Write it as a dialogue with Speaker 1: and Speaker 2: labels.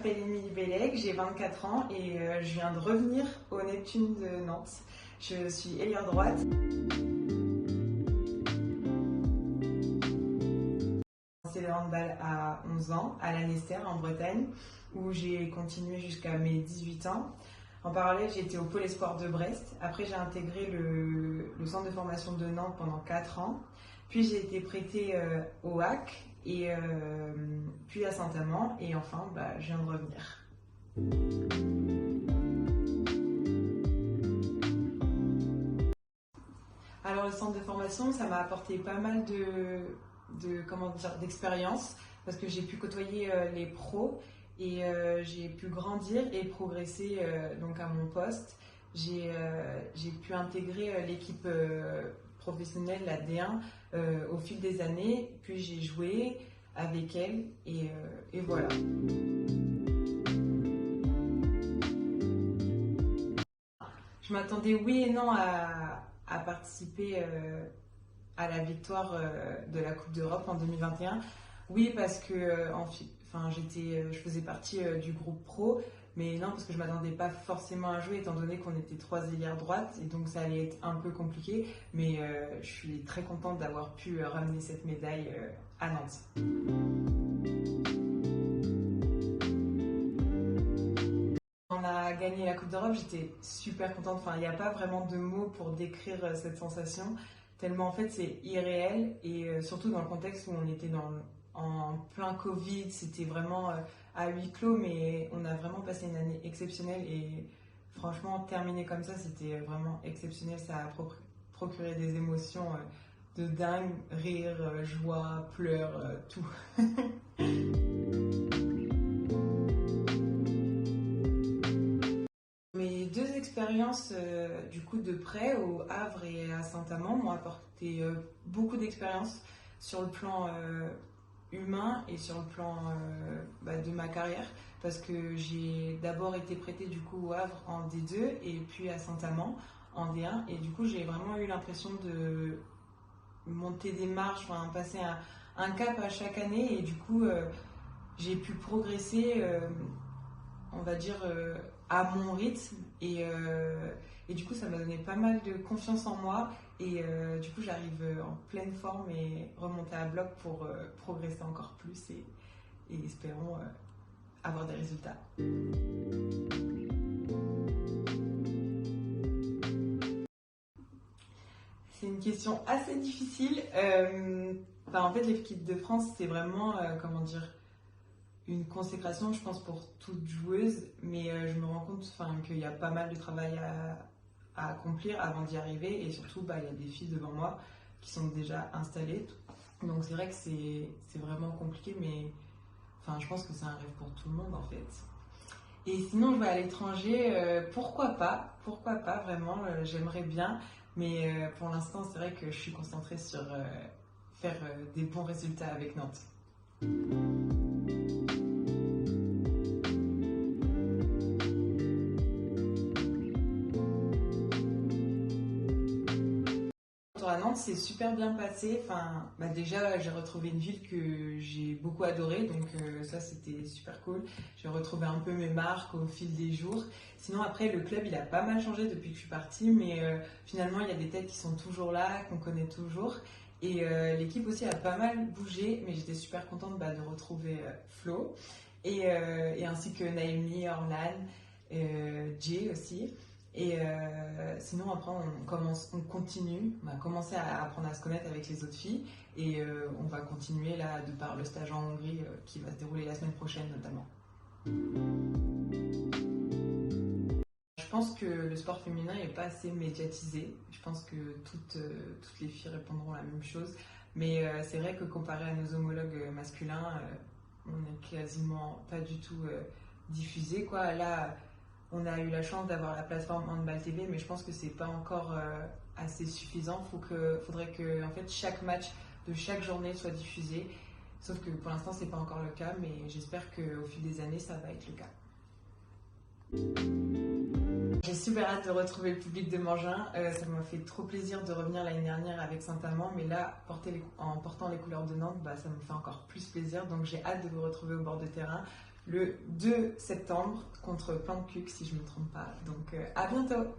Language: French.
Speaker 1: m'appelle Émilie Bellec, j'ai 24 ans et je viens de revenir au Neptune de Nantes. Je suis ailière droite. J'ai commencé le handball à 11 ans, à l'Annester en Bretagne, où j'ai continué jusqu'à mes 18 ans. En parallèle, j'étais au Pôle Espoir de Brest. Après, j'ai intégré le centre de formation de Nantes pendant 4 ans. Puis, j'ai été prêtée au HAC, et puis à Saint-Amand. Et enfin, je viens de revenir. Alors, le centre de formation, ça m'a apporté pas mal d'expérience parce que j'ai pu côtoyer les pros et j'ai pu grandir et progresser donc à mon poste. J'ai pu intégrer l'équipe professionnelle, la D1, au fil des années, puis j'ai joué avec elle et voilà. Je m'attendais oui et non à participer à la victoire de la Coupe d'Europe en 2021. Oui, parce que je faisais partie du groupe pro, mais non, parce que je ne m'attendais pas forcément à jouer, étant donné qu'on était 3 ailières droites, et donc ça allait être un peu compliqué. Mais je suis très contente d'avoir pu ramener cette médaille à Nantes. On a gagné la Coupe d'Europe, j'étais super contente. Enfin, il n'y a pas vraiment de mots pour décrire cette sensation, tellement en fait c'est irréel et surtout dans le contexte où on était en plein Covid, c'était vraiment à huis clos, mais on a vraiment passé une année exceptionnelle et franchement, terminer comme ça, c'était vraiment exceptionnel. Ça a procuré des émotions de dingue, rire, joie, pleurs, tout. Mes deux expériences du coup de près au Havre et à Saint-Amand m'ont apporté beaucoup d'expérience sur le plan humain et sur le plan de ma carrière parce que j'ai d'abord été prêtée du coup au Havre en D2 et puis à Saint-Amand en D1 et du coup j'ai vraiment eu l'impression de monter des marches, passer un cap à chaque année et du coup j'ai pu progresser on va dire à mon rythme et du coup ça m'a donné pas mal de confiance en moi et du coup j'arrive en pleine forme et remonter à bloc pour progresser encore plus et espérons avoir des résultats. C'est une question assez difficile. En fait l'équipe de France c'est vraiment une consécration, je pense, pour toute joueuse, mais je me rends compte qu'il y a pas mal de travail à accomplir avant d'y arriver, et surtout, il y a des filles devant moi qui sont déjà installées. Donc c'est vrai que c'est vraiment compliqué, mais je pense que c'est un rêve pour tout le monde, en fait. Et sinon, je vais à l'étranger, pourquoi pas, vraiment, j'aimerais bien, mais pour l'instant, c'est vrai que je suis concentrée sur faire des bons résultats avec Nantes. À Nantes, c'est super bien passé. Déjà, j'ai retrouvé une ville que j'ai beaucoup adorée, donc ça, c'était super cool. J'ai retrouvé un peu mes marques au fil des jours. Sinon, après, le club, il a pas mal changé depuis que je suis partie, mais finalement, il y a des têtes qui sont toujours là, qu'on connaît toujours. Et l'équipe aussi a pas mal bougé, mais j'étais super contente de retrouver Flo, et ainsi que Naomi, Orlan, Jay aussi. Et sinon, après, on continue, on a commencé à apprendre à se connaître avec les autres filles et on va continuer là de par le stage en Hongrie qui va se dérouler la semaine prochaine notamment. Je pense que le sport féminin n'est pas assez médiatisé. Je pense que toutes les filles répondront la même chose. Mais c'est vrai que comparé à nos homologues masculins, on n'est quasiment pas du tout diffusé, quoi. Là, on a eu la chance d'avoir la plateforme Handball TV, mais je pense que c'est pas encore assez suffisant. Faudrait que en fait, chaque match de chaque journée soit diffusé. Sauf que pour l'instant, c'est pas encore le cas, mais j'espère qu'au fil des années, ça va être le cas. J'ai super hâte de retrouver le public de Mangin. Ça m'a fait trop plaisir de revenir l'année dernière avec Saint-Amand, mais là, en portant les couleurs de Nantes, ça me fait encore plus plaisir. Donc j'ai hâte de vous retrouver au bord de terrain le 2 septembre contre Planck si je ne me trompe pas. Donc à bientôt!